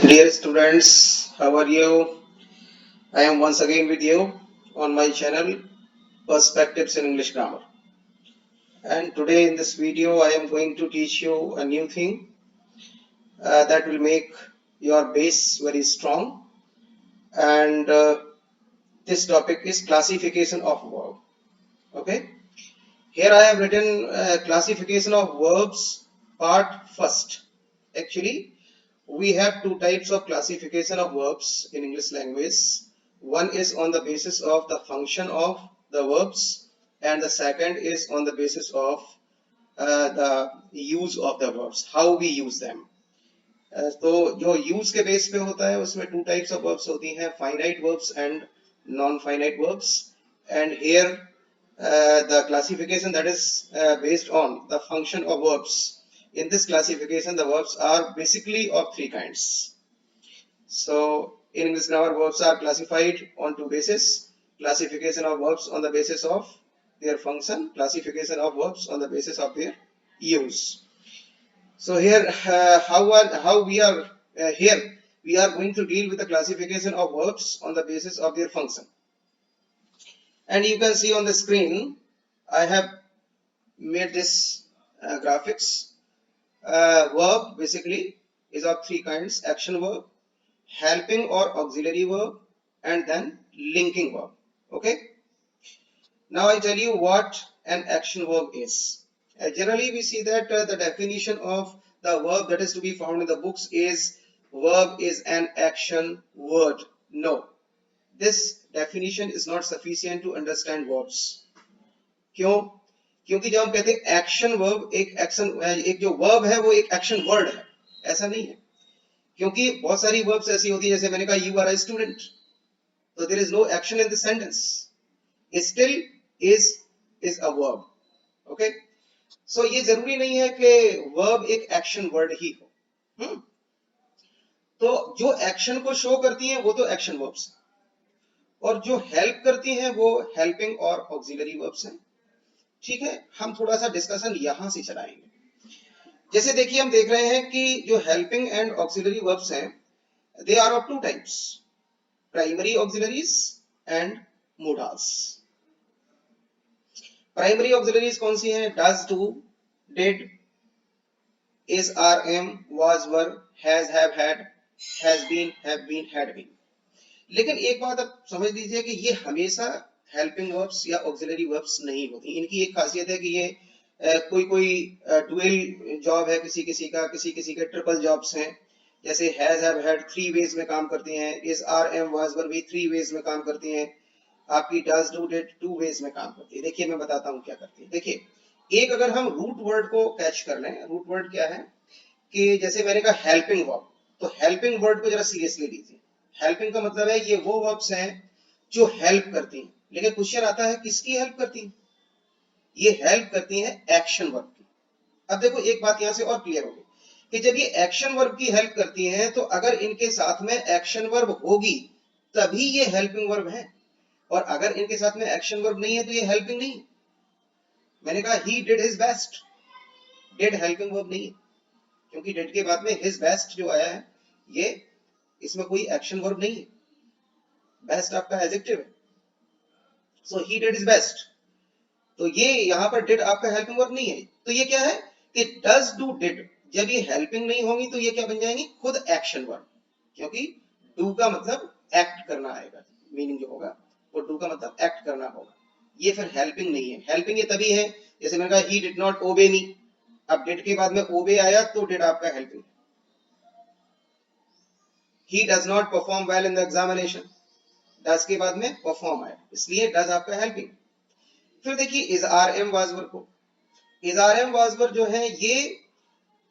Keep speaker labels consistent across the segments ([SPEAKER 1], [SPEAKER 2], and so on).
[SPEAKER 1] Dear students, how are you? I am once again with you on my channel Perspectives in English Grammar. And today in this video, I am going to teach you a new thing that will make your base very strong. And this topic is classification of verb. Okay. Here I have written classification of verbs part first. Actually, we have two types of classification of verbs in English language. One is on the basis of the function of the verbs, and the second is on the basis of the use of the verbs, how we use them. तो जो use के base पे होता है उसमें two types of verbs होती हैं, finite verbs and non-finite verbs. And here the classification that is based on the function of verbs. In this classification, the verbs are basically of three kinds. So in English grammar, verbs are classified on two bases: classification of verbs on the basis of their function, classification of verbs on the basis of their use. So here how we are here we are going to deal with the classification of verbs on the basis of their function. And you can see on the screen I have made this graphics. Verb basically is of three kinds: action verb, helping or auxiliary verb, and then linking verb. Okay, now I tell you what an action verb is. Generally we see that the definition of the verb that is to be found in the books is verb is an action word. No, this definition is not sufficient to understand verbs. क्यों? क्योंकि जब हम कहते हैं action verb, एक जो verb है वो एक एक्शन वर्ड है, ऐसा नहीं है. क्योंकि बहुत सारी वर्ब्स ऐसी होती है, जैसे मैंने कहा यू आर अ स्टूडेंट, तो there is no action in the sentence, still is a verb. Okay, so ये जरूरी नहीं है कि वर्ब एक एक्शन वर्ड ही हो. तो जो एक्शन को शो करती हैं वो तो एक्शन वर्ब्स हैं, और जो हेल्प करती हैं वो हेल्पिंग और ऑक्सिलरी वर्ब्स हैं. ठीक है, हम थोड़ा सा डिस्कशन यहां से चलाएंगे. जैसे देखिए, हम देख रहे हैं कि जो हेल्पिंग एंड ऑक्सिलरी वर्ब्स हैं, they are of two types: primary auxiliaries and modals. Primary auxiliaries कौन सी हैं? Does, do, did, is, are, am, was, were, has, have, had, has been, have been, had been. लेकिन एक बात आप समझ लीजिए कि ये हमेशा हेल्पिंग वर्ब्स या ऑक्सिलरी वर्ब्स नहीं होती. इनकी एक खासियत है कि ये कोई डुअल जॉब है किसी किसी का, किसी किसी के ट्रिपल जॉब्स हैं. जैसे has, have, had three ways में काम करती हैं, is, are, am, was, were भी थ्री वेज में काम करती हैं. आपकी does, do, did two ways में काम करती है. देखिए मैं बताता हूँ क्या करती है. देखिए, एक अगर हम रूट वर्ड को कैच कर लें, रूट वर्ड क्या है कि जैसे मैंने कहा हेल्पिंग वर्ब, तो हेल्पिंग वर्ड को जरा सीरियसली लीजिए. हेल्पिंग का मतलब है ये वो वर्ब्स हैं जो हेल्प करती हैं. लेकिन क्वेश्चन आता है किसकी हेल्प करती हैं? ये हेल्प करती हैं एक्शन वर्ब की. अब देखो एक बात यहां से और क्लियर होगी कि जब ये एक्शन वर्ब की हेल्प करती हैं, तो अगर इनके साथ में एक्शन वर्ब होगी तभी ये हेल्पिंग वर्ब है, और अगर इनके साथ में एक्शन वर्ब नहीं है तो ये हेल्पिंग नहीं. मैंने कहा he did his best, did helping verb नहीं है, क्योंकि डिड के बाद में हिज बेस्ट जो आया है ये इसमें कोई एक्शन वर्ब नहीं है. बेस्ट आपका एडजेक्टिव है. सो ही डिड हिज बेस्ट, तो ये यहां पर डिड आपका हेल्पिंग वर्ब नहीं है. तो ये क्या है कि डज, डू, डिड जब ये हेल्पिंग नहीं होंगी तो ये क्या बन जाएंगी? खुद एक्शन वर्ब. क्योंकि डू का मतलब एक्ट करना आएगा, मीनिंग जो होगा वो डू का मतलब एक्ट करना होगा. ये फिर हेल्पिंग नहीं है. हेल्पिंग ये तभी है, जैसे मैंने कहा ही डिड नॉट ओबे मी. अब डिड के बाद में ओबे आया तो डिड आपका helping. He does not perform well in the examination, does के बाद में परफॉर्म आया, इसलिए डज आपका हेल्पिंग. फिर देखिए इज, आर, एम, वाज, वर को, इज, आर, एम, वाज, वर जो है ये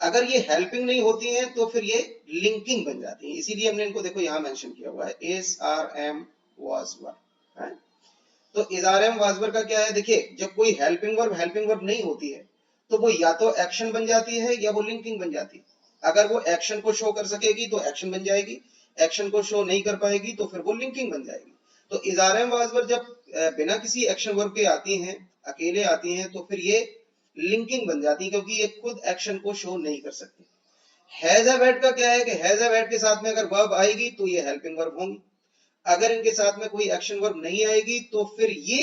[SPEAKER 1] अगर ये हेल्पिंग नहीं होती हैं तो फिर ये लिंकिंग बन जाती है. इसीलिए हमने इनको देखो यहां मेंशन किया हुआ है, इज, आर, एम, वाज, वर. तो इज, आर, एम, वाज, वर का क्या है? देखिए जब कोई हेल्पिंग वर्ब नहीं होती है तो वो या तो एक्शन बन जाती है या वो लिंकिंग बन जाती है. अगर वो एक्शन को शो कर सकेगी तो एक्शन बन जाएगी, एक्शन को शो नहीं कर पाएगी तो फिर वो लिंकिंग बन जाएगी. तो इज, आर, एम, वाज, वर जब बिना किसी एक्शन वर्ब के आती हैं, अकेले आती हैं, तो फिर ये लिंकिंग बन जाती है, क्योंकि ये खुद एक्शन को शो नहीं कर सकती. हैज हैव हैड का क्या है कि हैज हैव हैड के साथ में अगर वर्ब आएगी तो ये हेल्पिंग वर्ब होंगी, अगर इनके साथ में कोई एक्शन वर्ब नहीं आएगी तो फिर ये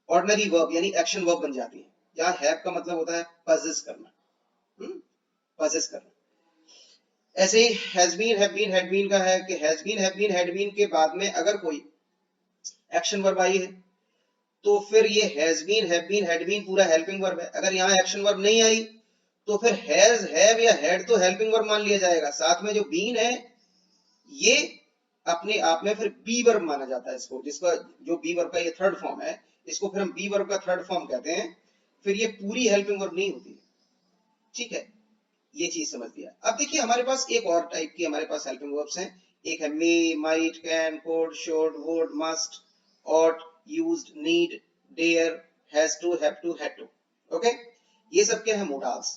[SPEAKER 1] ऑर्डिनरी वर्ब यानी एक्शन वर्ब बन जाती है। जहां हैव का मतलब होता है पजेस करना, पजेस करना। ऐसे ही has been, have been, had been का है कि has been, have been, had been के बाद में अगर कोई एक्शन वर्ब आई है तो फिर ये has been, have been, had been पूरा हेल्पिंग वर्ब है। अगर यहाँ एक्शन वर्ब नहीं आई तो फिर हैज, हैव या हैड तो हेल्पिंग वर्ब मान लिया जाएगा, साथ में जो बीन है ये अपने आप में फिर बी वर्ब माना जाता है इसको, जिसका जो बी वर्ब का ये थर्ड फॉर्म है, इसको फिर हम बी वर्ब का थर्ड फॉर्म कहते हैं। फिर ये पूरी हेल्पिंग वर्ब नहीं होती, ठीक है, ये चीज समझ लिया। अब देखिए हमारे पास एक और टाइप की हमारे पास हेल्पिंग वर्ब्स हैं। एक है may, might, can, could, should, would, must, ought, used, need, dare, has to, have to, had to, okay. ये सब क्या है मोडाल्स।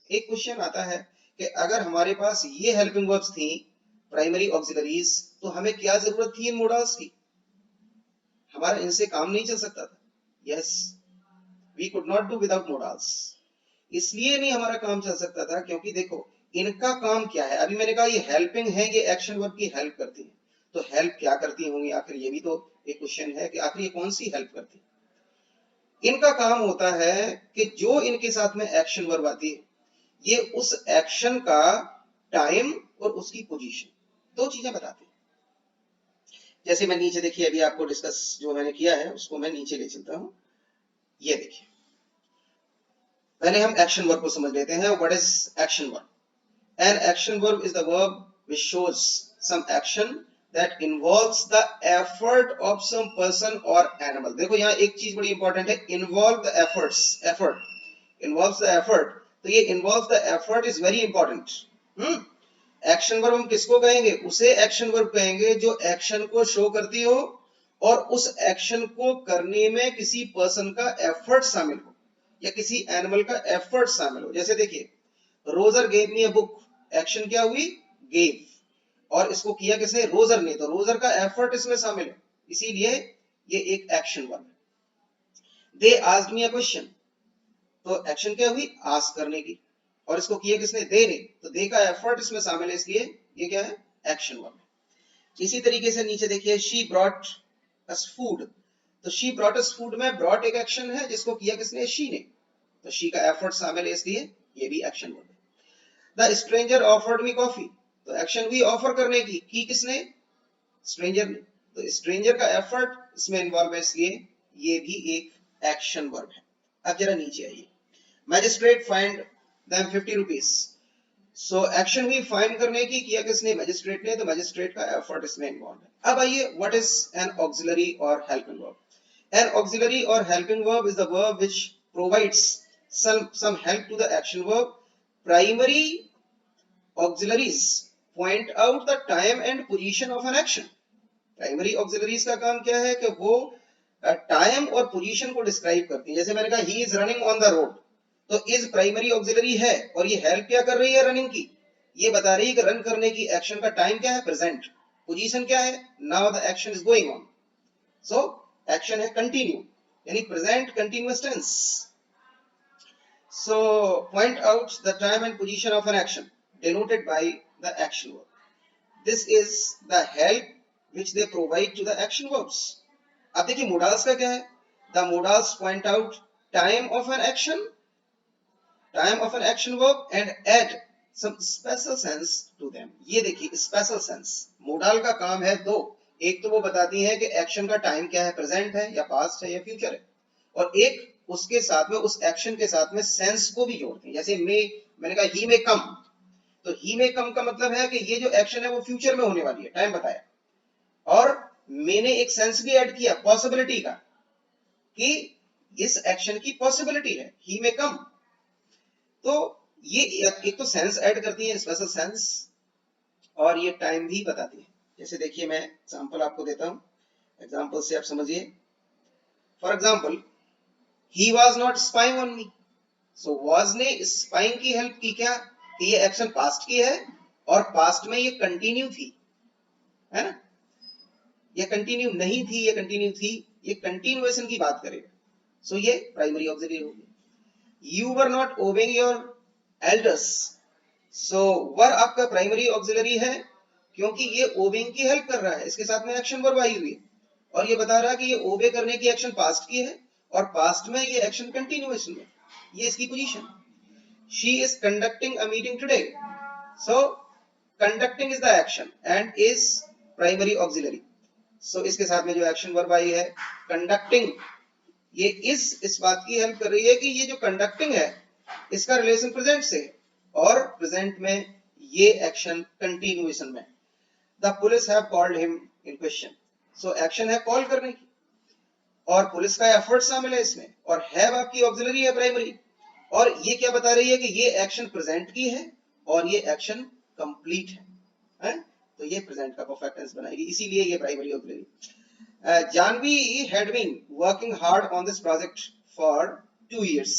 [SPEAKER 1] एक क्वेश्चन आता है कि अगर हमारे पास ये हेल्पिंग वर्ब्स थी प्राइमरी ऑक्सिलरीज तो हमें क्या जरूरत थी इन मोडाल्स की, हमारा इनसे काम नहीं चल सकता था। Yes, we could not do without modals. इसलिए नहीं हमारा काम चल सकता था क्योंकि देखो इनका काम क्या है, अभी मैंने कहा ये हेल्पिंग है, ये एक्शन वर्ब की हेल्प करती है, तो हेल्प क्या करती होंगी आखिर, ये भी तो एक क्वेश्चन है कि आखिर ये कौन सी हेल्प करती है। इनका काम होता है कि जो इनके साथ में एक्शन वर्ब आती है ये उस एक्शन का टाइम और उसकी पोजीशन दो चीजें बताती है। जैसे मैं नीचे देखिए अभी आपको डिस्कस जो मैंने किया है उसको मैं नीचे ले चलता हूं। ये देखिए पहले हम एक्शन वर्ब को समझ लेते हैं। What is action verb? An action verb is the verb which shows some action that involves the effort of some person or animal. देखो यहाँ एक चीज बड़ी इंपॉर्टेंट है, involve the efforts, effort, involves the effort, तो ये involves the effort is very important। Action verb हम किसको कहेंगे? उसे एक्शन वर्ब कहेंगे जो एक्शन को शो करती हो और उस एक्शन को करने में किसी पर्सन का एफर्ट शामिल हो या किसी एनिमल का एफर्ट शामिल हो। जैसे देखिए Roger gave me a book, action क्या हुई? गेव, और इसको किया किसने? रोजर ने, तो रोजर का एफर्ट इसमें शामिल है, इसीलिए ये एक एक्शन वर्ब है। They asked me a question, तो एक्शन क्या हुई? आस्क करने की, और इसको किया किसने? दे ने, तो दे का एफर्ट इसमें शामिल है, इसलिए ये क्या है? एक्शन वर्ब है। इसी तरीके से नीचे देखिए शी ब्रॉट अस फूड, तो शी ब्रॉट अस फूड में ब्रॉट एक एक्शन है जिसको किया किसने? शी ने, तो शी का एफर्ट शामिल है, इसलिए ये भी एक्शन वर्ब है। The stranger offered me coffee, तो एक्शन हुई ऑफर करने की किसने? स्ट्रेंजर ने, तो स्ट्रेंजर का एफर्ट इसमें इन्वॉल्व है, इसलिए ये भी एक एक्शन वर्ब है। अब जरा नीचे आइए, magistrate find them 50 rupees, so action हुई फाइंड करने की, किया किसने? मैजिस्ट्रेट ने, तो मैजिस्ट्रेट का एफर्ट इसमें इन्वॉल्व है। अब आइए व्हाट इज एन ऑक्सिलरी और हेल्पिंग वर्ब? एन ऑक्सिलरी और helping verb is the verb which provides some help to the action verb. Primary auxiliaries point out the time and position of an action. Primary auxiliaries का काम क्या है कि वो time और position को describe करती है। जैसे मैंने कहा he is running on the road, तो इज प्राइमरी ऑक्सिलरी है और ये हेल्प क्या कर रही है? रनिंग की, ये बता रही है कि रन करने की एक्शन का टाइम क्या है? प्रेजेंट, पोजीशन क्या है? Now the action is going on, so action है कंटिन्यू यानी present continuous tense. So point out the time and position of an action denoted by the action verb. This is the help which they provide to the action verbs. अब देखिए modals का क्या है? The modals point out time of an action verb and add some special sense to them. ये देखिए special sense, modal का काम है दो, एक तो वो बताती है कि एक्शन का टाइम क्या है, प्रेजेंट है या पास्ट है या फ्यूचर है, और एक उसके साथ में उस एक्शन के साथ में सेंस को भी जोड़ते हैं। जैसे मैंने कहा ही में कम, तो ही में कम का मतलब है कि ये जो एक्शन है वो फ्यूचर में होने वाली है, टाइम बताया, और मैंने एक सेंस भी ऐड किया पॉसिबिलिटी का कि इस एक्शन की पॉसिबिलिटी है, ही में कम, तो ये एक तो सेंस ऐड करती है, स्पेशल सेंस, और ये टाइम भी बताती है। जैसे देखिए मैं एग्जांपल आपको देता हूं, एग्जांपल से आप समझिए। For example he was not spying on me, so was ने spying की हेल्प की क्या? कि ये एक्शन पास्ट की है और पास्ट में ये कंटिन्यू थी, है ना, ये कंटिन्यू नहीं थी, ये कंटिन्यू थी, ये कंटिन्यूएशन की बात करेगा, सो ये प्राइमरी ऑक्सिलरी होगी। you were not obeying your elders, सो वर आपका प्राइमरी ऑक्सिलरी है क्योंकि ये ओबेइंग की हेल्प कर रहा है, इसके साथ में एक्शन वर्ब आई हुई है और ये बता रहा है कि ये ओबे करने की एक्शन पास्ट की है और पास्ट में ये एक्शन कंटिन्यूएशन में, ये इसकी position. She is conducting a meeting today, so conducting is the action and is primary auxiliary. So इसके साथ में जो एक्शन वर्ब आई है कंडक्टिंग, ये इस बात की हेल्प कर रही है कि ये जो कंडक्टिंग है इसका रिलेशन प्रेजेंट से और प्रेजेंट में ये एक्शन कंटिन्यूएशन में। The police have called him in question, so action है कॉल करने की और पुलिस का एफर्ट शामिल है इसमें और हैव आपकी ऑक्सिलरी है प्राइमरी और ये क्या बता रही है कि ये एक्शन प्रेजेंट की है और ये एक्शन कंप्लीट है? तो ये प्रेजेंट का परफेक्ट टेंस बनाएगी, इसीलिए ये primary auxiliary. Janvi had been working hard on this project for 2 years.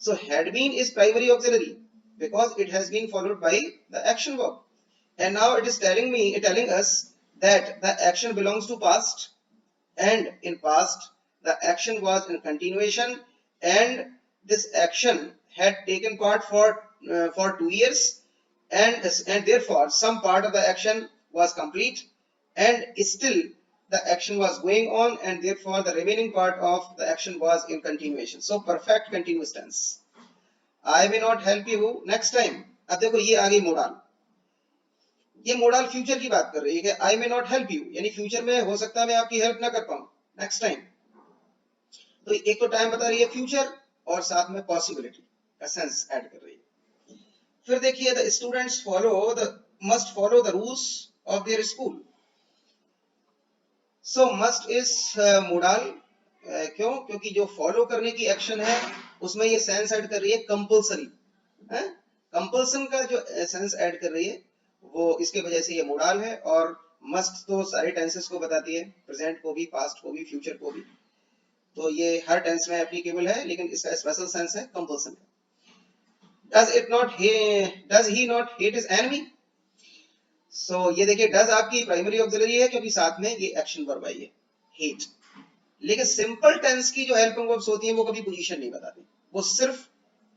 [SPEAKER 1] So had been is primary auxiliary because it has been followed by the action verb. And now it is telling us that the action belongs to past and in past the action was in continuation and this action had taken part for 2 years and therefore some part of the action was complete and still the action was going on and therefore the remaining part of the action was in continuation. So perfect continuous tense. I may not help you next time. अब देखो ये आ गई modal, ये modal future की बात कर रही है कि I may not help you, यानी फ्यूचर में हो सकता है मैं आपकी हेल्प ना कर पाऊं, नेक्स्ट टाइम। तो एक तो टाइम बता रही है फ्यूचर और साथ में पॉसिबिलिटी का सेंस ऐड कर रही है। फिर देखिए the students must follow the rules of their school. So must is modal, क्यों? क्योंकि जो फॉलो करने की एक्शन है उसमें ये सेंस ऐड कर रही है कंपल्सरी, कंपल्सन का जो सेंस ऐड कर रही है वो इसके वजह से ये मोडाल है। और मस्ट तो सारे टेंसेस को बताती है, प्रेजेंट को भी, पास्ट को भी, फ्यूचर को भी, तो ये हर टेंस में एप्लीकेबल है लेकिन इसका स्पेशल सेंस है कंपल्सन का। Does he not hate his enemy. So ये देखिए डज आपकी प्राइमरी ऑक्सिलरी है क्योंकि साथ में ये एक्शन वर्ब आई है हेट। लेकिन सिंपल टेंस की जो हेल्पिंग वर्ब्स होती हैं वो कभी पोजीशन नहीं बताती, वो सिर्फ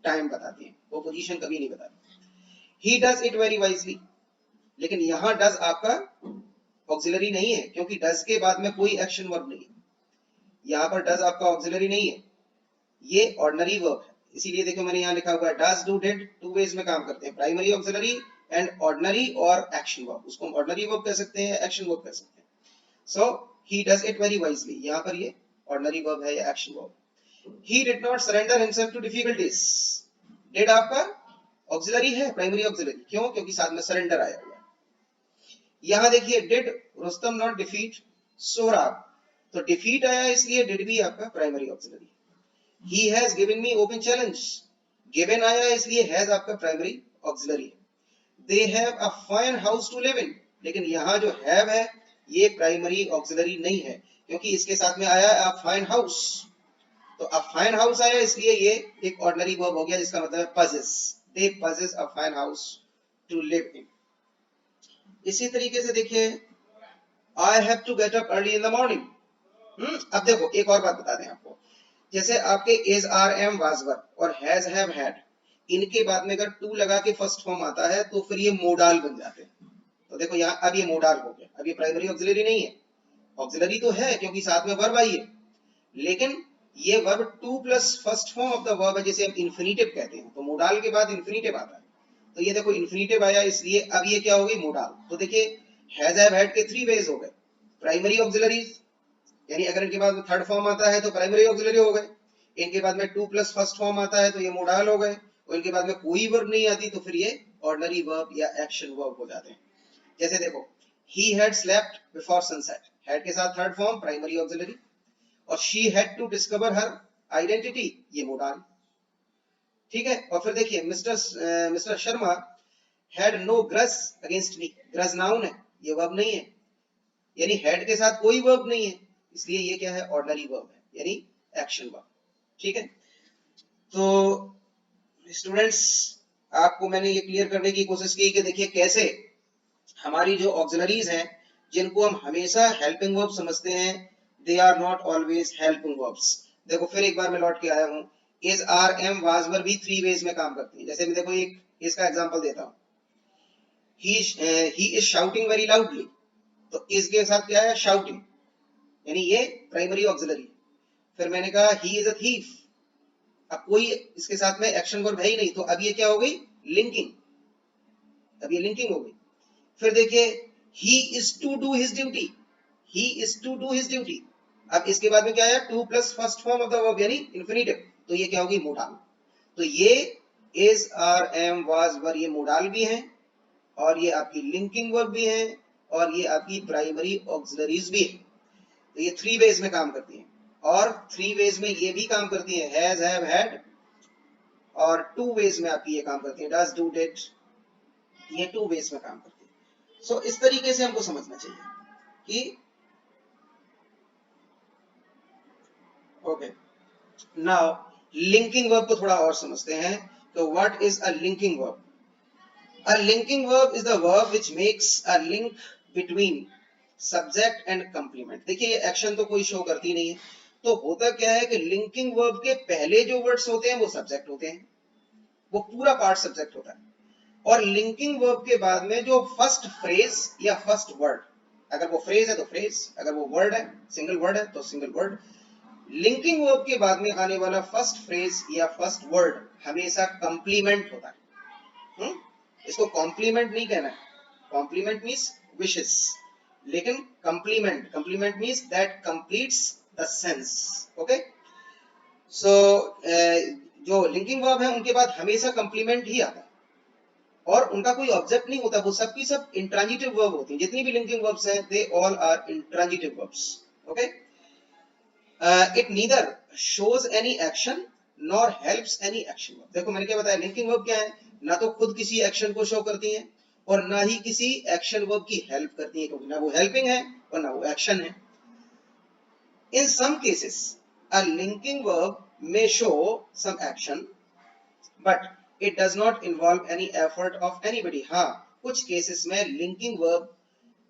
[SPEAKER 1] टाइम बताती हैं, वो पोजीशन कभी नहीं बताती। ही डज इट वेरी वाइजली, लेकिन यहां डज आपका ऑक्सिलरी नहीं है क्योंकि डज के बाद में कोई एक्शन वर्ब नहीं है, यहां पर डज आपका ऑक्सिलरी नहीं है, ये ऑर्डिनरी वर्ब है। इसीलिए देखो मैंने यहां लिखा हुआ है does do did, two ways में काम करते हैं, प्राइमरी ऑक्सिलरी एंड ऑर्डिनरी और एक्शन वर्ब। उसको हम ऑर्डिनरी वर्ब कह सकते हैं, एक्शन वर्ब कह सकते हैं। So he does it very wisely, यहां पर ये ऑर्डिनरी वर्ब है या action verb. He did not surrender himself to difficulties, did आपका ऑक्सिलरी है, प्राइमरी ऑक्सिलरी, क्यों? क्योंकि साथ में सरेंडर आया हुआ है। यहां देखिए did Rustam not defeat Sohrab, तो डिफीट आया इसलिए डिड भी आपका primary auxiliary. He has given me open challenge, given आया इसलिए हैज आपका प्राइमरी ऑक्सिलरी है। They have a fine house to live in, लेकिन यहाँ जो have है ये प्राइमरी ऑक्सिलरी नहीं है क्योंकि इसके साथ में आया a fine house, तो a fine house आया इसलिए ये एक ऑर्डिनरी वर्ब हो गया जिसका मतलब है possess, they possess a fine house to live in। इसी तरीके से देखिए I have to get up early in the morning। अब देखो एक और बात बता दें आपको, जैसे आपके is are am was were और has have had, इनके बाद में अगर टू लगा के फर्स्ट फॉर्म आता है तो फिर ये मोडाल बन जाते हैं। तो देखो यहाँ अब ये मोडाल हो गया, अब ये प्राइमरी ऑक्सिलरी नहीं है, ऑक्सिलरी तो है क्योंकि साथ में वर्ब आई है, लेकिन ये verb to plus first form of the verb है जिसे हम इन्फिनिटिव कहते हैं, तो मोडाल के बाद इन्फिनिटिव आता है, तो ये देखो इन्फिनिटिव आया इसलिए अब ये क्या हो गई मोडाल। तो देखिए हैज हैव हैड के 3 वेज हो गए, प्राइमरी ऑक्सिलरीज, यानी अगर इनके बाद थर्ड फॉर्म आता है तो प्राइमरी ऑक्सिलरी हो गए, इनके बाद में टू प्लस फर्स्ट फॉर्म आता है तो ये मोडाल हो गए, और इनके बाद में कोई वर्ब नहीं आती तो फिर ये ऑर्डिनरी वर्ब या एक्शन वर्ब हो जाते हैं। जैसे देखो he had slept before sunset, had के साथ थर्ड फॉर्म प्राइमरी ऑक्सिलरी, और she had to discover her identity, ये मोडाल, ठीक है। और फिर देखिए mister Sharma had no grudge against me, grudge noun है, ये वर्ब नहीं है, यानी had के साथ कोई वर्ब नहीं है इसलिए ये क्या है ऑर्डिनरी वर्ब है यानी एक्शन वर्ब, ठीक है। तो स्टूडेंट्स आपको मैंने ये क्लियर करने की कोशिश की कि देखिए कैसे हमारी जो ऑक्सिलरीज हैं जिनको हम हमेशा हेल्पिंग वर्ब समझते हैं, they are not always helping verbs. देखो फिर एक बार मैं लौट के आया हूं, is are am was were भी 3 वेज में काम करती है। जैसे मैं देखो एक इसका एग्जांपल देता हूं, he is shouting very loudly, तो इसके साथ क्या है, शाउटिंग, यानी ये प्राइमरी ऑक्सिलरी। फिर मैंने कहा ही इज अ थीफ, अब कोई इसके साथ में एक्शन वर्ब है ही नहीं, तो अब ये क्या हो गई, लिंकिंग, अब ये लिंकिंग हो गई। फिर देखिए he is to do his duty, he is to do his duty, अब इसके बाद में क्या आया, to plus first form of the verb यानी इंफिनिटिव, तो ये क्या होगी, मोडाल। तो ये is, are, am, was, were, ये मोडाल भी है और ये आपकी लिंकिंग वर्ब भी है और ये आपकी प्राइमरी ऑक्सिलरीज भी है। तो ये 3 वेज में काम करती है और 3 वेज में ये भी काम करती है, हैज, हैव, हैड, और 2 वेज में आपकी ये काम करती है, डज, डू, डिड, ये 2 वेज में काम करती है। सो इस तरीके से हमको समझना चाहिए कि ओके, नाउ लिंकिंग वर्ब को थोड़ा और समझते हैं। तो what is a linking verb? A linking verb is the verb which makes a link between subject and complement। देखिए ये एक्शन तो कोई शो करती नहीं है, तो होता क्या है कि लिंकिंग वर्ब के पहले जो वर्ड्स होते हैं वो सब्जेक्ट होते हैं, वो पूरा पार्ट सब्जेक्ट होता है, और लिंकिंग वर्ब के बाद में जो फर्स्ट फ्रेज या फर्स्ट वर्ड, अगर वो फ्रेज है तो फ्रेज, अगर वो वर्ड है, सिंगल वर्ड है तो सिंगल वर्ड, लिंकिंग वर्ब के बाद में आने वाला फर्स्ट फ्रेज या फर्स्ट वर्ड हमेशा कंप्लीमेंट होता है। इसको कॉम्प्लीमेंट नहीं कहना है, कॉम्प्लीमेंट मीन्स विशेस, लेकिन complement, complement means that completes the sense. Okay, so जो लिंकिंग वर्ब है उनके बाद हमेशा कंप्लीमेंट ही आता है और उनका कोई ऑब्जेक्ट नहीं होता, वो सब की सब इंट्रांजिटिव वर्ब होती हैं, जितनी भी लिंकिंग वर्ब्स हैं they all are intransitive verbs. Okay, it neither shows any action nor helps any action verb. देखो मैंने क्या बताया, लिंकिंग वर्ब क्या है, ना तो खुद किसी एक्शन को शो करती हैं और ना ही किसी एक्शन वर्ब की हेल्प करती है, क्योंकि ना वो हेल्पिंग है और ना वो एक्शन है। In some cases a linking verb may show some action but it does not involve any effort of anybody। हाँ, कुछ केसेस में लिंकिंग वर्ब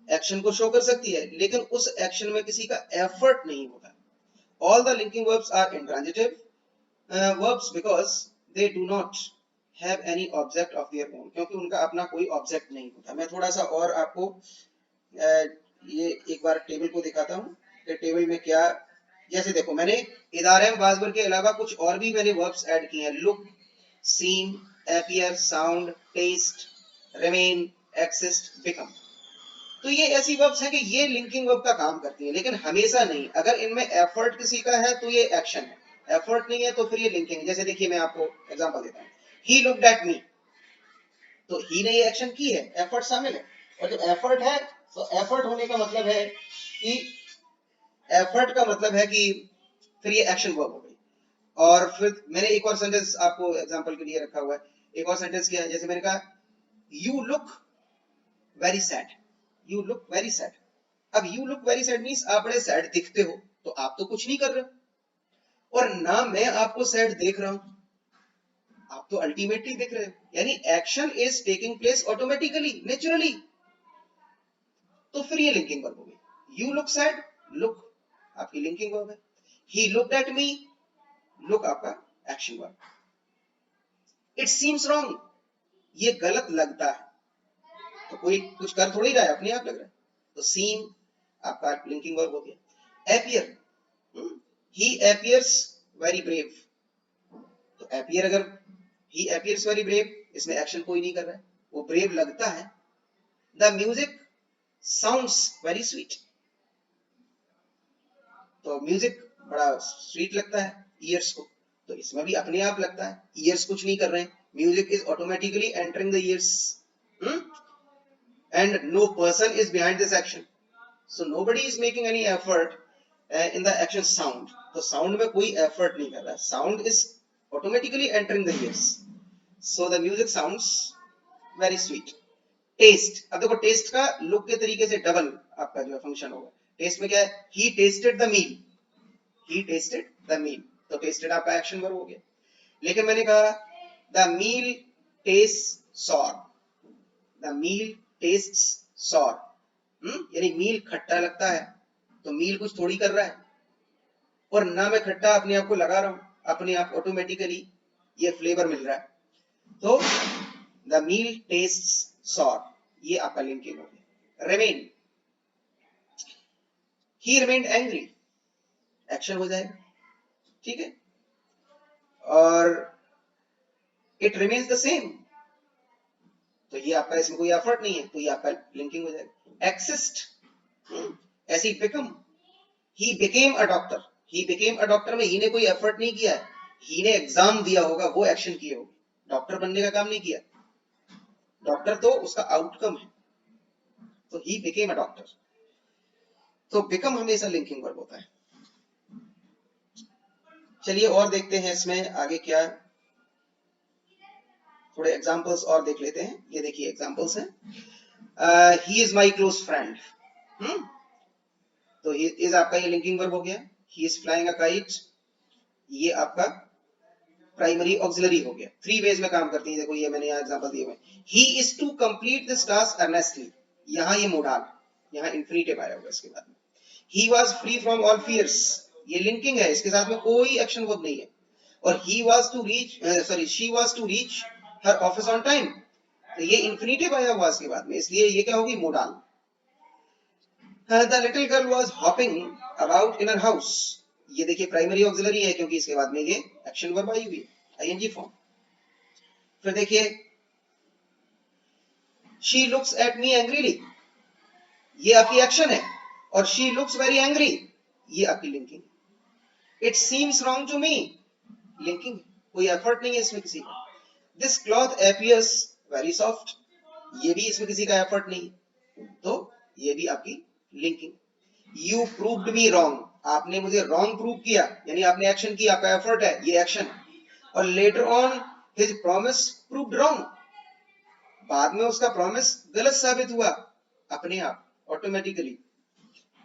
[SPEAKER 1] एक्शन को शो कर सकती है लेकिन उस एक्शन में किसी का एफर्ट नहीं होता। All the linking verbs are intransitive verbs because they do not have any object of their own, क्योंकि उनका अपना कोई ऑब्जेक्ट नहीं होता। मैं थोड़ा सा और आपको ये एक बार टेबल को दिखाता हूँ कि टेबल में क्या, जैसे देखो मैंने इदारेम वाजबर के अलावा कुछ और भी मैंने वर्ब्स ऐड किए हैं, look, seem, appear, sound, taste, remain, exist, become. तो ये ऐसी वर्ब्स हैं कि ये लिंकिंग वर्ब का काम करती है लेकिन हमेशा नहीं। अगर इनमें एफर्ट किसी का है तो ये एक्शन है, एफर्ट नहीं है तो फिर ये लिंकिंग। जैसे देखिए मैं आपको एग्जांपल देता हूं, ही लुक्ड एट मी, तो ही ने ये एक्शन की है, एफर्ट शामिल है, और जब एफर्ट है तो एफर्ट होने का मतलब है कि एफर्ट का मतलब है कि फिर ये एक्शन वर्ब हो गई। और फिर मैंने एक और सेंटेंस आपको एग्जांपल के लिए रखा हुआ है, एक और सेंटेंस क्या है, जैसे मैंने कहा you look very sad, you look very sad. अब you look very sad means आप बड़े सैड दिखते हो, तो आप तो कुछ नहीं कर रहे और ना मैं आपको सैड देख रहा हूं, आप तो अल्टीमेटली दिख रहे हो, यानी action is taking place automatically, naturally. तो फिर ये लिंकिंग वर्ब हो गई। यू लुक सैड, लुक आपकी लिंकिंग वर्ब है, he looked at me, look आपका action verb. It seems wrong, ये गलत लगता है, तो कोई कुछ कर थोड़ी रहा है, अपने आप लग रहा है, तो सीम आपका लिंकिंग वर्ब हो गया। एपियर, ही एपियर्स वेरी ब्रेव, तो एपियर अगर ही एपियर्स वेरी ब्रेव, इसमें एक्शन कोई नहीं कर रहा है, वो ब्रेव लगता है। The music sounds very sweet, तो म्यूजिक बड़ा स्वीट लगता है ईयर्स को, तो इसमें भी अपने आप लगता है, ईयर्स कुछ नहीं कर रहे हैं, music is automatically entering the years, and no person is behind this action, so nobody is making any effort in the action sound, तो sound में कोई effort नहीं कर रहा है, sound is automatically entering the ears, so the music sounds very sweet। taste, अब देखो taste का look के तरीके से डबल आपका जो फंक्शन होगा, taste में क्या है, he tasted the meal, he tasted the meal, तो tasted आपका एक्शन वर्ब हो गया। लेकिन मैंने कहा the meal tastes sour, the meal tastes sour, यानी मील खट्टा लगता है, तो मील कुछ थोड़ी कर रहा है, और ना मैं खट्टा अपने आप को लगा रहा हूं, अपने आप ऑटोमेटिकली ये फ्लेवर मिल रहा है। तो द मील टेस्ट्स सॉर, ये आपका लिंकिंग हो गया। रिमेन, ही रिमेन्ड एंग्री, एक्शन हो जाएगा, ठीक है। और इट रिमेन्स द सेम, तो ये आपका इसमें कोई एफर्ट नहीं है, तो ये आपका लिंकिंग हो जाएगा। एक्सिस्ट, ऐसे he become, he became a doctor, he became a doctor में ही ने कोई एफर्ट नहीं किया है, ही ने एग्जाम दिया होगा, वो एक्शन किए होगा, डॉक्टर बनने का काम नहीं किया, डॉक्टर तो उसका आउटकम है, तो ही बिकेम अ डॉक्टर, तो बिकम हमेशा लिंकिंग वर्ब होता है। चलिए और देखते हैं इसमें आगे क्या, थोड़े एग्जांपल्स और देख लेते हैं। ये देखिए एग्जांपल्स हैं। He is my close friend, तो ही इज आपका ये लिंकिंग वर्ब हो गया। He is flying a kite, ये आपका प्राइमरी ऑक्सिलरी हो गया। 3 वेज में काम करती है, देखो ये मैंने यहाँ एग्जांपल दिए हुए। He is to complete this task earnestly, यहाँ ये मोडाल, यहाँ इन्फिनिटिव आया होगा इसके बाद में। He was free from all fears, ये लिंकिंग है, इसके साथ में कोई एक्शन वर्ब नहीं है। और he was to reach she was to reach her office on time, तो ये इन्फिनिटिव आया हुआ इसके बाद में, इसलिए ये क्या होगी, modal. the little girl was hopping about in her house, ये देखिए प्राइमरी ऑक्सिलरी है, क्योंकि इसके बाद में ये एक्शन वर्ब आई हुई है, आईएनजी फॉर्म। फिर देखिए she looks at me angrily, ये आपकी एक्शन है, और she looks very angry, ये आपकी linking. it seems wrong to me, linking, कोई एफर्ट नहीं है इसमें किसी का। This cloth appears very soft, ये भी इसमें किसी का एफर्ट नहीं, तो ये भी आपकी linking. You proved me wrong, आपने मुझे रॉन्ग प्रूव किया, यानी आपने एक्शन किया, आपका एफर्ट है, ये एक्शन। और later on his promise proved wrong, बाद में उसका प्रॉमिस गलत साबित हुआ अपने आप ऑटोमेटिकली,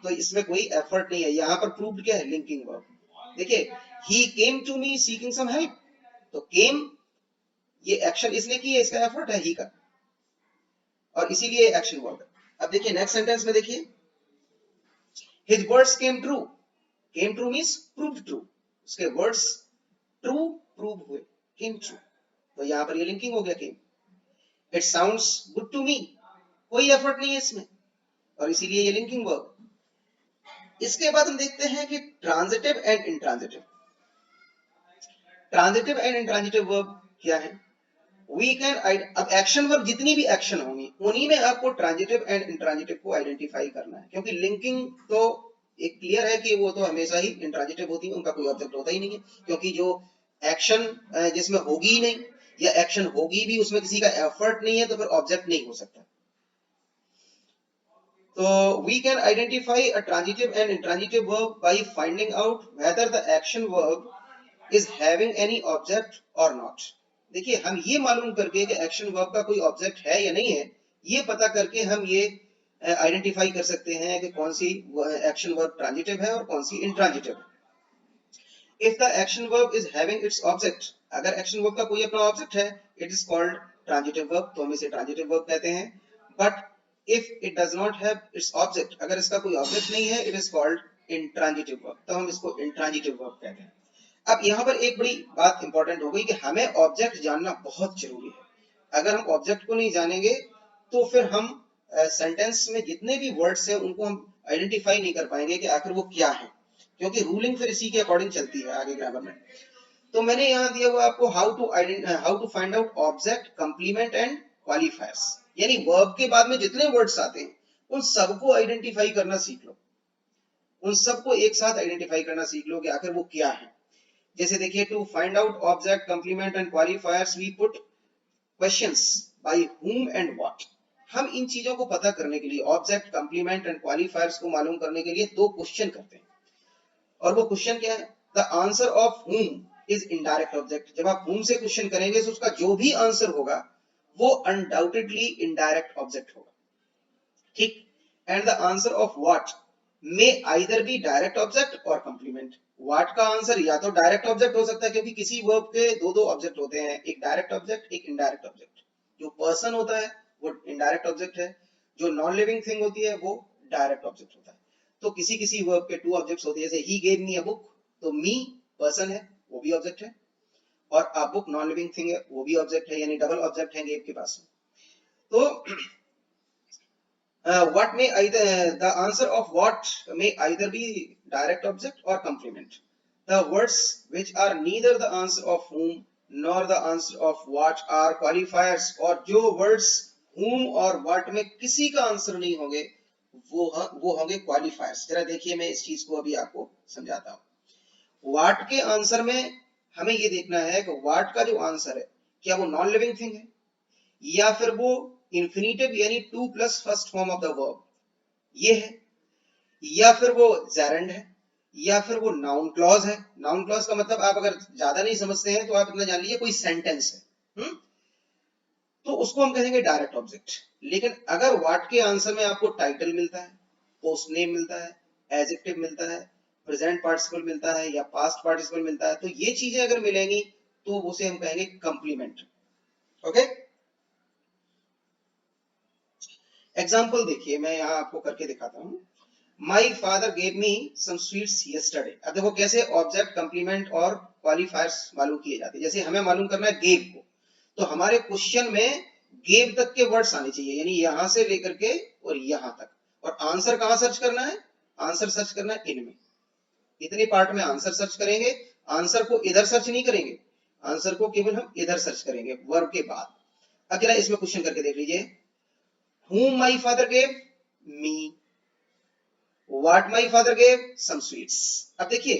[SPEAKER 1] तो इसमें कोई एफर्ट नहीं है। यहां पर प्रूव्ड क्या है, लिंकिंग वर्ब। देखिए he came to me seeking some help, तो केम ये एक्शन इसने की है, इसका एफर्ट है ही का, और इसीलिए एक्शन वर्ब है। अब देखिए नेक्स्ट सेंटेंस में देखिए, his words came true, came true means proved true, उसके वर्ड्स ट्रू प्रूव हुए, came true, तो यहां पर ये लिंकिंग हो गया came। it sounds good to me, कोई एफर्ट नहीं है इसमें, और इसीलिए ये लिंकिंग वर्ब। इसके बाद हम देखते हैं कि transitive and intransitive. Transitive and intransitive verb क्या है, वी कैन, अब एक्शन वर्ब जितनी भी एक्शन होंगी उन्हीं में आपको ट्रांजिटिव एंड इंट्रांजिटिव को आइडेंटिफाई करना है, क्योंकि लिंकिंग तो एक क्लियर है कि वो तो हमेशा ही इंट्रांजिटिव होती है, उनका कोई ऑब्जेक्ट होता ही नहीं है, क्योंकि जो एक्शन जिसमें होगी ही नहीं, या एक्शन होगी भी उसमें किसी का एफर्ट नहीं है, तो फिर ऑब्जेक्ट नहीं हो सकता। तो we can identify a transitive and intransitive verb by finding out whether the action verb is having any object or not। देखिए हम ये मालूम करके कि एक्शन वर्ब का कोई ऑब्जेक्ट है या नहीं है, ये पता करके हम ये आइडेंटिफाई कर सकते हैं कि कौन सी एक्शन वर्ब ट्रांजिटिव है और कौन सी इंट्रांजिटिव है। If the action verb is having its object, अगर एक्शन वर्ब का कोई अपना ऑब्जेक्ट है, it is called transitive verb, तो हम इसे ट्रांजिटिव वर्ब कहते हैं। But if it does not have its object, अगर इसका कोई ऑब्जेक्ट नहीं है, it is called intransitive verb, तो हम इसको इंट्रांजिटिव वर्ब कहते हैं। अब यहाँ पर एक बड़ी बात इंपॉर्टेंट हो गई कि हमें ऑब्जेक्ट जानना बहुत जरूरी है। अगर हम ऑब्जेक्ट को नहीं जानेंगे तो फिर हम सेंटेंस में जितने भी वर्ड्स हैं उनको हम आइडेंटिफाई नहीं कर पाएंगे कि आखिर वो क्या है, क्योंकि रूलिंग फिर इसी के अकॉर्डिंग चलती है आगे ग्रामर में। तो मैंने यहाँ दिया हुआ आपको how to find out object, complement and qualifiers, यानी वर्ब के बाद में जितने वर्ड्स आते हैं उन सबको आइडेंटिफाई करना सीख लो, उन सबको एक साथ आइडेंटिफाई करना सीख लो कि आखिर वो क्या है। जैसे देखिए, to find out object, complement and qualifiers we put questions by whom and what. हम इन चीजों को पता करने के लिए, ऑब्जेक्ट, कंप्लीमेंट एंड क्वालिफायर्स को मालूम करने के लिए 2 क्वेश्चन करते हैं, और वो क्वेश्चन क्या है, द आंसर ऑफ हुम इज इनडायरेक्ट ऑब्जेक्ट। जब आप हुम से क्वेश्चन करेंगे तो उसका जो भी आंसर होगा वो अनडाउटेडली इनडायरेक्ट ऑब्जेक्ट होगा, ठीक। And the answer of what may either be direct object और कंप्लीमेंट। व्हाट का आंसर या तो डायरेक्ट ऑब्जेक्ट हो सकता है, क्योंकि किसी वर्ब के 2 ऑब्जेक्ट होते हैं, एक डायरेक्ट ऑब्जेक्ट, एक इनडायरेक्ट ऑब्जेक्ट। जो पर्सन होता है वो इनडायरेक्ट ऑब्जेक्ट है, जो नॉन लिविंग थिंग होती है वो डायरेक्ट ऑब्जेक्ट होता है। तो किसी किसी वर्ब के 2 ऑब्जेक्ट्स होते हैं, जैसे he gave me a book, तो मी पर्सन है, वो भी ऑब्जेक्ट है, और a book non living thing है, वो भी ऑब्जेक्ट है, यानी डबल ऑब्जेक्ट है गेव के पास। तो what may either the answer of what may either be direct object or complement. The words which are neither the answer of whom nor the answer of what are qualifiers, और जो words whom और what में किसी का answer नहीं होंगे वो होंगे क्वालिफायर्स। जरा देखिए, मैं इस चीज को अभी आपको समझाता हूँ। what के आंसर में हमें ये देखना है कि what का जो आंसर है क्या वो नॉन लिविंग थिंग है, या फिर वो इंफिनिटिव यानी to plus first form of the verb ये है, या फिर वो जेरेंड है, या फिर वो नाउन क्लॉज है। नाउन क्लॉज का मतलब आप अगर ज्यादा नहीं समझते हैं तो आप इतना जान लीजिए कोई सेंटेंस है। तो उसको हम कहेंगे डायरेक्ट ऑब्जेक्ट। लेकिन अगर व्हाट के आंसर में आपको टाइटल मिलता है, पोस्ट नेम मिलता है, एडजेक्टिव मिलता है, प्रेजेंट पार्टिसिपल मिलता है या पास्ट पार्टिसिपल मिलता है, तो ये चीजें अगर मिलेंगी तो उसे हम कहेंगे कंप्लीमेंट। ओके, एग्जाम्पल देखिए, मैं यहां आपको करके दिखाता हूं। My father gave me some sweets yesterday. अब देखो कैसे ऑब्जेक्ट, कंप्लीमेंट और क्वालिफायर्स मालूम किए जाते हैं। जैसे हमें मालूम करना है गेव को, तो हमारे क्वेश्चन में गेव तक के वर्ड्स आने चाहिए, यानी यहां से लेकर के और यहां तक। और आंसर कहां सर्च करना है? आंसर सर्च करना है इनमें, इतने पार्ट में आंसर सर्च करेंगे। आंसर को इधर सर्च नहीं करेंगे, आंसर को केवल हम इधर सर्च करेंगे वर्ब के बाद। अब जरा इसमें क्वेश्चन करके देख लीजिए। whom my father gave me, what my father gave some sweets। अब देखिए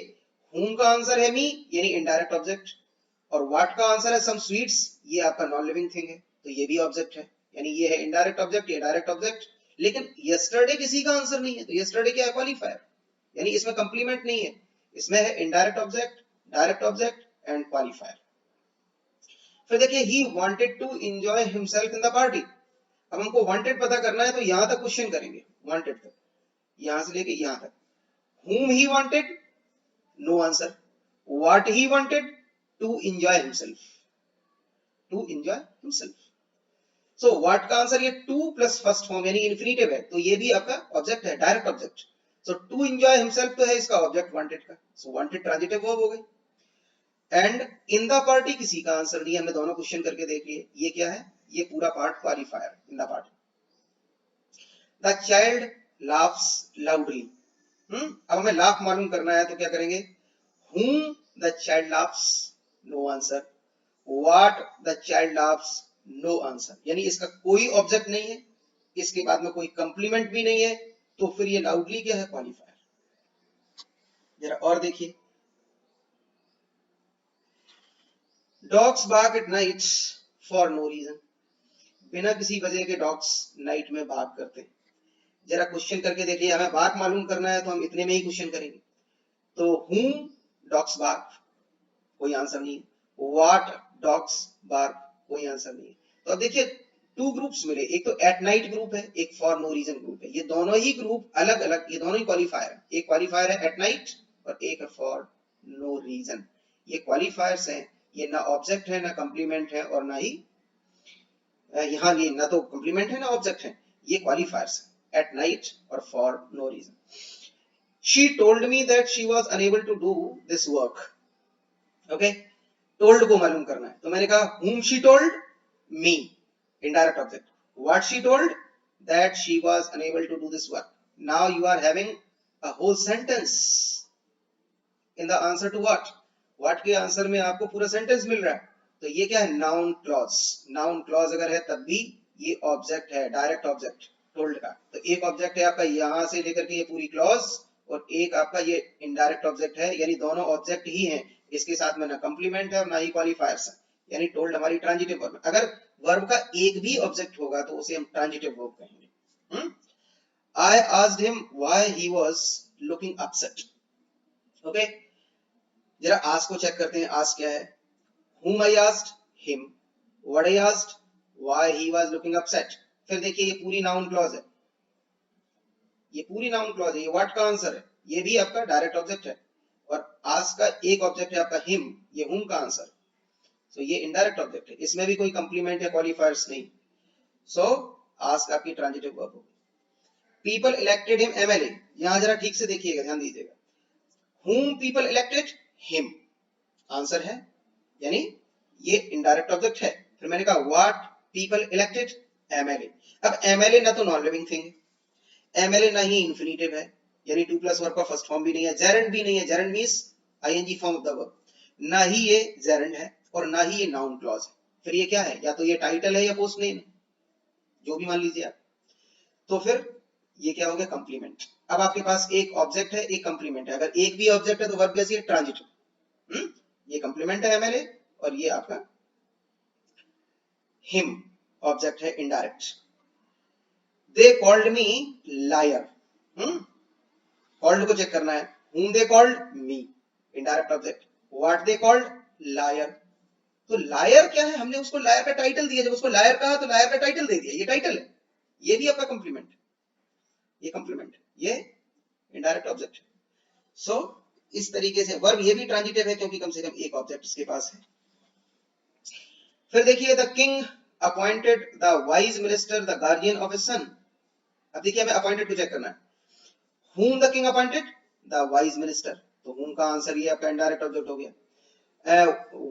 [SPEAKER 1] whom का आंसर है me यानी इनडायरेक्ट ऑब्जेक्ट, और what का आंसर है some sweets, ये आपका नॉन लिविंग थिंग है, तो ये भी ऑब्जेक्ट है, यानी ये है इनडायरेक्ट ऑब्जेक्ट, ये डायरेक्ट ऑब्जेक्ट। लेकिन यस्टरडे किसी का आंसर नहीं है, तो यस्टरडे क्या है? क्वालिफायर, यानी इसमें कंप्लीमेंट नहीं है, इसमें है indirect object, direct object and qualifier. फिर देखिए he wanted to enjoy himself in the party। अब हमको वांटेड पता करना है, तो यहां तक क्वेश्चन करेंगे, वांटेड तक, यहां से लेके यहां तक। whom he wanted, no answer। what he wanted, to enjoy himself, to enjoy himself। so what का आंसर ये टू प्लस फर्स्ट फॉर्म यानी इन्फिनिटिव है, तो ये भी आपका ऑब्जेक्ट है, direct object. So to enjoy himself तो है इसका ऑब्जेक्ट वांटेड का, सो वांटेड ट्रांजिटिव वर्ब हो गई। एंड इन द पार्टी किसी का आंसर नहीं, हमने दोनों क्वेश्चन करके देख लिए। ये क्या है? ये पूरा part qualifier, in the party. The child laughs loudly। अब हमें लाफ मालूम करना है, तो क्या करेंगे? Whom the child laughs, no answer। What the child laughs, no answer। यानी इसका कोई ऑब्जेक्ट नहीं है, इसके बाद में कोई कंप्लीमेंट भी नहीं है, तो फिर ये लाउडली क्या है? क्वालिफायर। जरा और देखिए। Dogs bark at night for no reason. बिना किसी वजह के डॉग्स नाइट में बार्क करते हैं। जरा क्वेश्चन करके देखिए, हमें बार्क मालूम करना है तो हम इतने में ही क्वेश्चन करेंगे। तो whom dogs bark, कोई आंसर नहीं है। what dogs bark, कोई आंसर नहीं है। तो अब देखिए टू ग्रुप्स मिले, एक तो एट नाइट ग्रुप है, एक फॉर नो रीजन ग्रुप है। ये दोनों ही ग्रुप अलग अलग, ये दोनों ही क्वालिफायर है। एक क्वालिफायर है एट नाइट और एक है फॉर नो रीजन। ये क्वालिफायर्स हैं, ये ना ऑब्जेक्ट है, ना कंप्लीमेंट है, और ना ही यहाँ ये ना तो कंप्लीमेंट है ना ऑब्जेक्ट है, ये क्वालिफायर्स है, एट नाइट और for no reason. She told me that she was unable to do this work। Okay, told को मालूम करना है, तो मैंने कहा whom she told me, indirect object। what she told, that she was unable to do this work। now you are having a whole sentence in the answer to what के answer में आपको पूरा सेंटेंस मिल रहा है। तो ये क्या है? Noun clause. नाउन क्लॉज अगर है तब भी ये ऑब्जेक्ट है, डायरेक्ट ऑब्जेक्ट टोल्ड का। तो एक ऑब्जेक्ट है आपका यहां से लेकर के ये पूरी क्लॉज, और एक आपका ये इनडायरेक्ट ऑब्जेक्ट है, यानी दोनों ऑब्जेक्ट ही हैं। इसके साथ में ना कंप्लीमेंट है और ना ही क्वालिफायर्स है, यानी टोल्ड हमारी ट्रांजिटिव वर्ब। अगर वर्ब का एक भी ऑब्जेक्ट होगा तो उसे हम ट्रांजिटिव वर्ब कहेंगे। I asked him why he was looking upset। Okay, जरा आस्क को चेक करते हैं। आस्क क्या है? whom I asked, him। what I asked, why he was looking upset। फिर देखिए ये पूरी नाउन क्लॉज है, ये पूरी नाउन क्लॉज है, ये व्हाट का आंसर है, ये भी आपका डायरेक्ट ऑब्जेक्ट है, और आस्क का एक ऑब्जेक्ट है आपका हिम, ये हुम का आंसर। सो ये इनडायरेक्ट ऑब्जेक्ट है, इसमें भी कोई कंप्लीमेंट या क्वालिफायर्स नहीं। सो आस्क आपकी ट्रांजिटिव वर्ब होगी। पीपल इलेक्टेड हिम एमएलए, यहां जरा ठीक से देखिएगा, ध्यान दीजिएगा। whom people elected, him answer है, यानी ये इनडायरेक्ट ऑब्जेक्ट है। फिर मैंने कहा व्हाट पीपल इलेक्टेड एमएलए। अब एमएलए ना तो नॉन लिविंग थिंग है, एमएलए ना ही इंफिनिटिव है, यानी टू प्लस वर्ब का फर्स्ट फॉर्म भी नहीं है, जेरेंड भी नहीं है, gerund means ING form of the verb, ना ही ये जेरेंड है और ना ही ये नाउन क्लॉज है। फिर ये क्या है, या तो ये टाइटल है या पोस्ट नेम, जो भी मान लीजिए आप। तो फिर ये क्या हो गया, कंप्लीमेंट। अब आपके पास एक ऑब्जेक्ट है, एक कंप्लीमेंट है। अगर एक भी ऑब्जेक्ट है तो वर्ब कैसी है, ट्रांजिटिव। ये कंप्लीमेंट है एमएलए और ये आपका हिम ऑब्जेक्ट है indirect. They called me liar, called को चेक करना है, whom they called me, indirect object. what they called liar, तो लायर क्या है, हमने उसको लायर का टाइटल दिया, जब उसको लायर कहा तो लायर का टाइटल दे दिया, ये टाइटल है, ये भी आपका कंप्लीमेंट, ये कंप्लीमेंट, ये इनडायरेक्ट ऑब्जेक्ट। सो इस तरीके से वर्ब ये भी ट्रांजिटिव है क्योंकि कम से कम एक ऑब्जेक्ट इसके पास है। फिर देखिए the king appointed the wise minister the guardian of his son. अब देखिए हमें अपॉइंटेड को चेक करना है, whom the king appointed, the wise minister, तो whom का आंसर ये आपका इनडायरेक्ट ऑब्जेक्ट हो गया।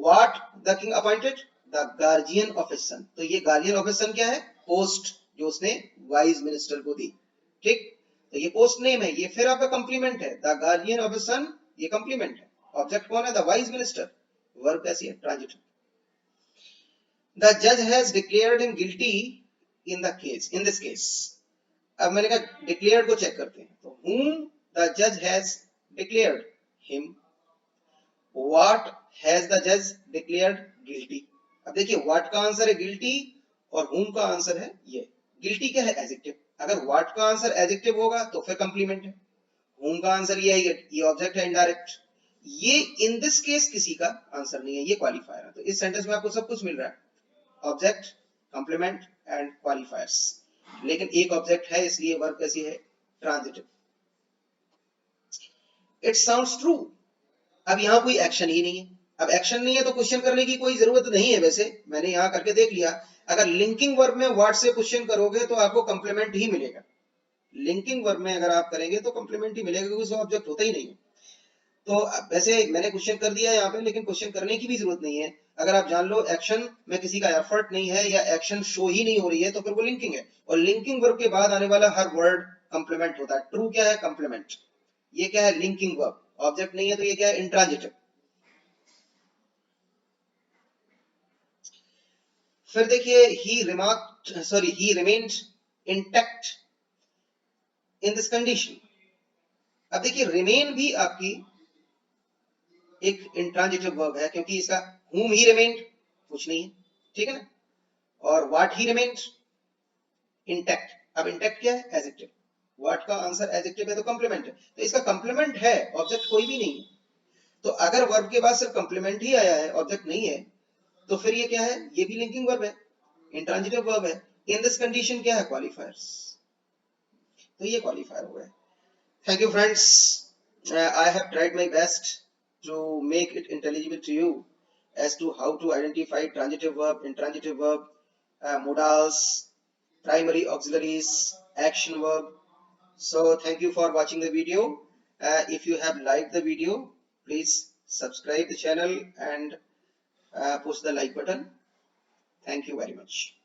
[SPEAKER 1] what the king appointed, the guardian of his son, तो ये guardian of his son क्या है, पोस्ट जो उसने वाइज मिनिस्टर को दी, ठीक। तो ये पोस्ट नेम है, ये फिर आपका कंप्लीमेंट है, the guardian of his son, ये कंप्लीमेंट है, ऑब्जेक्ट कौन है, द वाइज मिनिस्टर, वर्ब कैसी है, ट्रांजिटिव। द जज has declared him guilty in the case, in this case. अब मैंने कहा डिक्लेयर्ड को चेक करते हैं, तो whom the judge has declared him, what has the judge declared guilty। अब देखिए what का आंसर है guilty और whom का आंसर है ये, guilty क्या है, एडजेक्टिव। अगर what का आंसर एडजेक्टिव होगा तो फिर कंप्लीमेंट है, whom का आंसर ये है, ये ऑब्जेक्ट है इनडायरेक्ट, ये इन दिस केस किसी का आंसर नहीं है, ये क्वालिफायर है। तो इस सेंटेंस में आपको सब कुछ मिल रहा है, ऑब्जेक्ट, कंप्लीमेंट एंड क्वालिफायर्स, लेकिन एक ऑब्जेक्ट है इसलिए वर्ब कैसी है, ट्रांजिटिव। इट साउंड्स ट्रू, अब यहां कोई एक्शन ही नहीं है, अब एक्शन नहीं है तो क्वेश्चन करने की कोई जरूरत नहीं है, वैसे मैंने यहां करके देख लिया। अगर लिंकिंग वर्ब में व्हाट से क्वेश्चन करोगे तो आपको कंप्लीमेंट ही मिलेगा, लिंकिंग वर्ब में अगर आप करेंगे तो कंप्लीमेंट ही मिलेगा क्योंकि उसका ऑब्जेक्ट होता ही नहीं है। तो वैसे मैंने क्वेश्चन कर दिया यहाँ पे, लेकिन क्वेश्चन करने की भी जरूरत नहीं है। अगर आप जान लो एक्शन में किसी का एफर्ट नहीं है या एक्शन शो ही नहीं हो रही है तो फिर वो लिंकिंग है, और लिंकिंग वर्ब के बाद आने वाला हर वर्ड कंप्लीमेंट होता है। ट्रू क्या है, कंप्लीमेंट। ये क्या है, लिंकिंग वर्ब, ऑब्जेक्ट नहीं है तो ये क्या है, इंट्रांजिटिव। फिर देखिए he remained intact in this condition। अब देखिए रिमेन भी आपकी एक इंट्रांजिटिव वर्ब है क्योंकि इसका whom he remained कुछ नहीं है, ठीक है ना, और what he remained intact। अब इंटैक्ट क्या है, एडजेक्टिव, what का आंसर एडजेक्टिव है तो कंप्लीमेंट है, तो इसका कंप्लीमेंट है, ऑब्जेक्ट कोई भी नहीं है। तो अगर वर्ब के बाद सिर्फ कंप्लीमेंट ही आया है, ऑब्जेक्ट नहीं है, तो फिर ये क्या है, ये भी लिंकिंग वर्ब है, इंट्रांजिटिव वर्ब है। इन दिस कंडीशन क्या है, क्वालिफायर्स, तो ये क्वालिफायर हुआ है। Thank you friends, I have tried my best to make it intelligible to you as to how to identify transitive verb, intransitive verb, modals, primary auxiliaries, action verb. So thank you for watching the video. If you have liked the video, please subscribe the channel and push the like button. Thank you very much.